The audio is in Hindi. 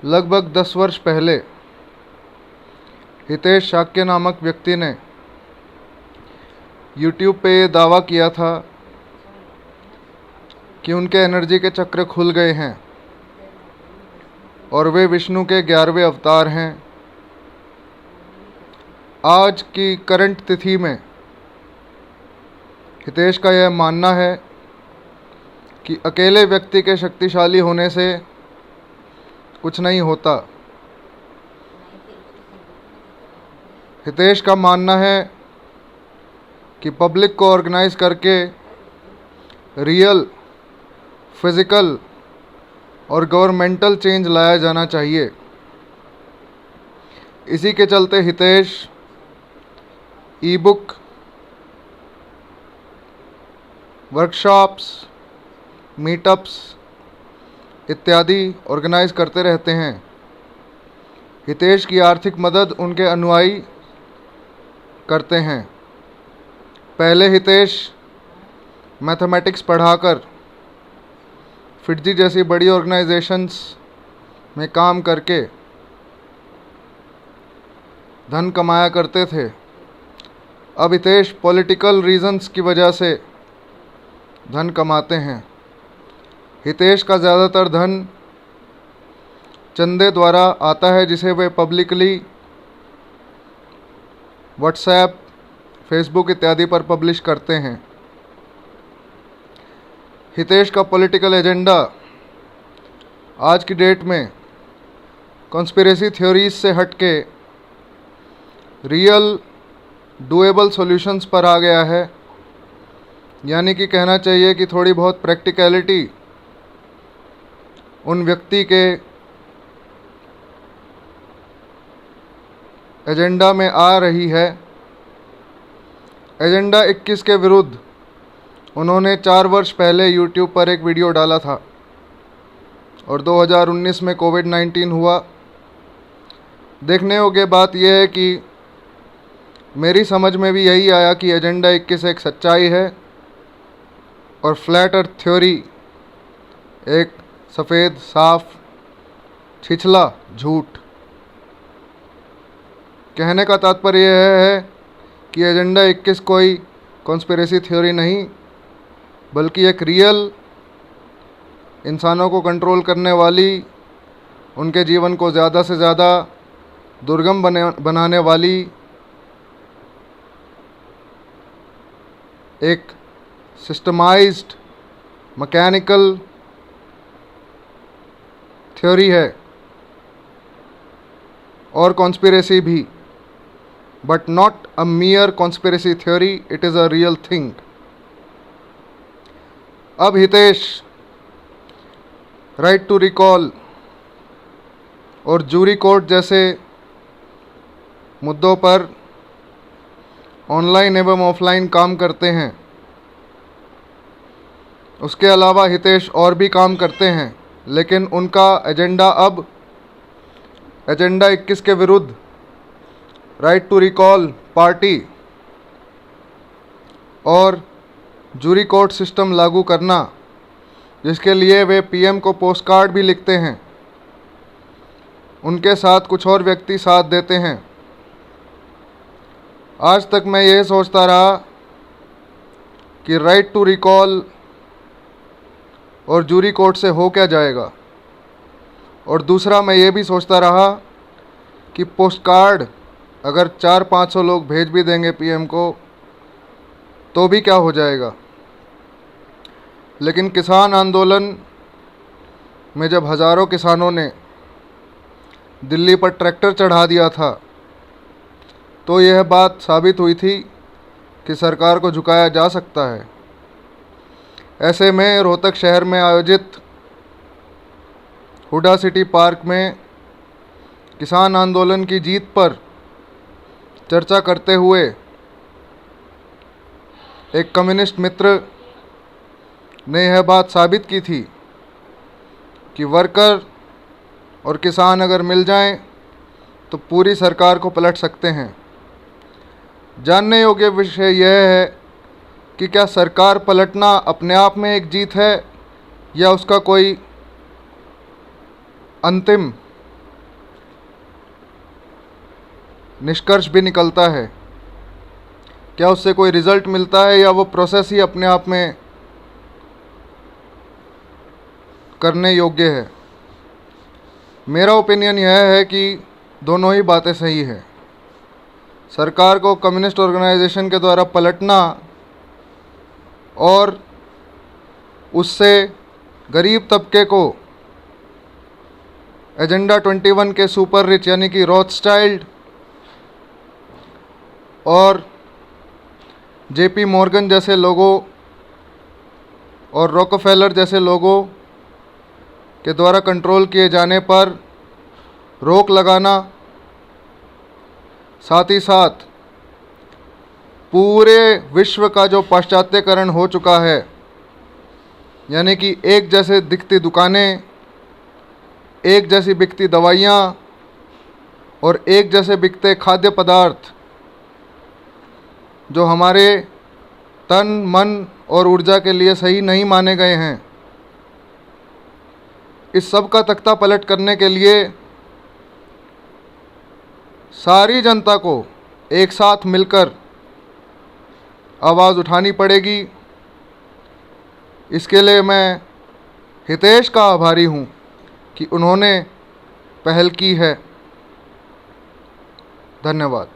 लगभग 10 वर्ष पहले हितेश शाक्य नामक व्यक्ति ने YouTube पे ये दावा किया था कि उनके एनर्जी के चक्र खुल गए हैं और वे विष्णु के 11वें अवतार हैं। आज की करंट तिथि में हितेश का यह मानना है कि अकेले व्यक्ति के शक्तिशाली होने से कुछ नहीं होता। हितेश का मानना है कि पब्लिक को ऑर्गेनाइज करके रियल, फिज़िकल और गवर्नमेंटल चेंज लाया जाना चाहिए। इसी के चलते हितेश ई बुक, वर्कशॉप्स, मीटअप्स इत्यादि ऑर्गेनाइज करते रहते हैं। हितेश की आर्थिक मदद उनके अनुयायी करते हैं। पहले हितेश मैथमेटिक्स पढ़ाकर फिटजी जैसी बड़ी ऑर्गेनाइजेशंस में काम करके धन कमाया करते थे। अब हितेश पॉलिटिकल रीजंस की वजह से धन कमाते हैं। हितेश का ज़्यादातर धन चंदे द्वारा आता है, जिसे वे पब्लिकली व्हाट्सएप, फेसबुक इत्यादि पर पब्लिश करते हैं। हितेश का पॉलिटिकल एजेंडा आज की डेट में कॉन्स्पिरेसी थ्योरीज से हटके रियल डूएबल सॉल्यूशंस पर आ गया है। यानी कि कहना चाहिए कि थोड़ी बहुत प्रैक्टिकलिटी उन व्यक्ति के एजेंडा में आ रही है। एजेंडा 21 के विरुद्ध उन्होंने 4 वर्ष पहले YouTube पर एक वीडियो डाला था और 2019 में कोविड-19 हुआ। देखने योग्य बात यह है कि मेरी समझ में भी यही आया कि एजेंडा 21 एक सच्चाई है और फ्लैट अर्थ थ्योरी एक सफ़ेद, साफ, छिछला झूठ। कहने का तात्पर्य यह है कि एजेंडा 21 कोई कॉन्स्पिरेसी थ्योरी नहीं, बल्कि एक रियल, इंसानों को कंट्रोल करने वाली, उनके जीवन को ज़्यादा से ज़्यादा दुर्गम बनाने वाली एक सिस्टमाइज्ड मैकेनिकल थ्योरी है और कॉन्स्पिरेसी भी, but not a mere conspiracy theory, it is a real thing। अब हितेश राइट टू रिकॉल और जूरी कोर्ट जैसे मुद्दों पर ऑनलाइन एवं ऑफलाइन काम करते हैं। उसके अलावा हितेश और भी काम करते हैं, लेकिन उनका एजेंडा अब एजेंडा 21 के विरुद्ध राइट टू रिकॉल पार्टी और जूरी कोर्ट सिस्टम लागू करना, जिसके लिए वे पीएम को पोस्ट कार्ड भी लिखते हैं। उनके साथ कुछ और व्यक्ति साथ देते हैं। आज तक मैं ये सोचता रहा कि राइट टू रिकॉल और जूरी कोर्ट से हो क्या जाएगा, और दूसरा मैं ये भी सोचता रहा कि पोस्ट कार्ड अगर 400-500 लोग भेज भी देंगे पीएम को तो भी क्या हो जाएगा। लेकिन किसान आंदोलन में जब हज़ारों किसानों ने दिल्ली पर ट्रैक्टर चढ़ा दिया था, तो यह बात साबित हुई थी कि सरकार को झुकाया जा सकता है। ऐसे में रोहतक शहर में आयोजित हुडा सिटी पार्क में किसान आंदोलन की जीत पर चर्चा करते हुए एक कम्युनिस्ट मित्र ने यह बात साबित की थी कि वर्कर और किसान अगर मिल जाएं तो पूरी सरकार को पलट सकते हैं। जानने योग्य विषय यह है कि क्या सरकार पलटना अपने आप में एक जीत है या उसका कोई अंतिम निष्कर्ष भी निकलता है, क्या उससे कोई रिज़ल्ट मिलता है या वो प्रोसेस ही अपने आप में करने योग्य है। मेरा ओपिनियन यह है कि दोनों ही बातें सही है। सरकार को कम्युनिस्ट ऑर्गेनाइजेशन के द्वारा पलटना और उससे गरीब तबके को एजेंडा 21 के सुपर रिच यानी कि रॉथस्टाइल्ड और जेपी मॉर्गन जैसे लोगों और रॉकफेलर जैसे लोगों के द्वारा कंट्रोल किए जाने पर रोक लगाना, साथ ही साथ पूरे विश्व का जो पाश्चात्यकरण हो चुका है, यानी कि एक जैसे दिखती दुकानें, एक जैसी बिकती दवाइयाँ और एक जैसे बिकते खाद्य पदार्थ जो हमारे तन, मन और ऊर्जा के लिए सही नहीं माने गए हैं, इस सब का तख्ता पलट करने के लिए सारी जनता को एक साथ मिलकर आवाज़ उठानी पड़ेगी। इसके लिए मैं हितेश का आभारी हूँ कि उन्होंने पहल की है। धन्यवाद।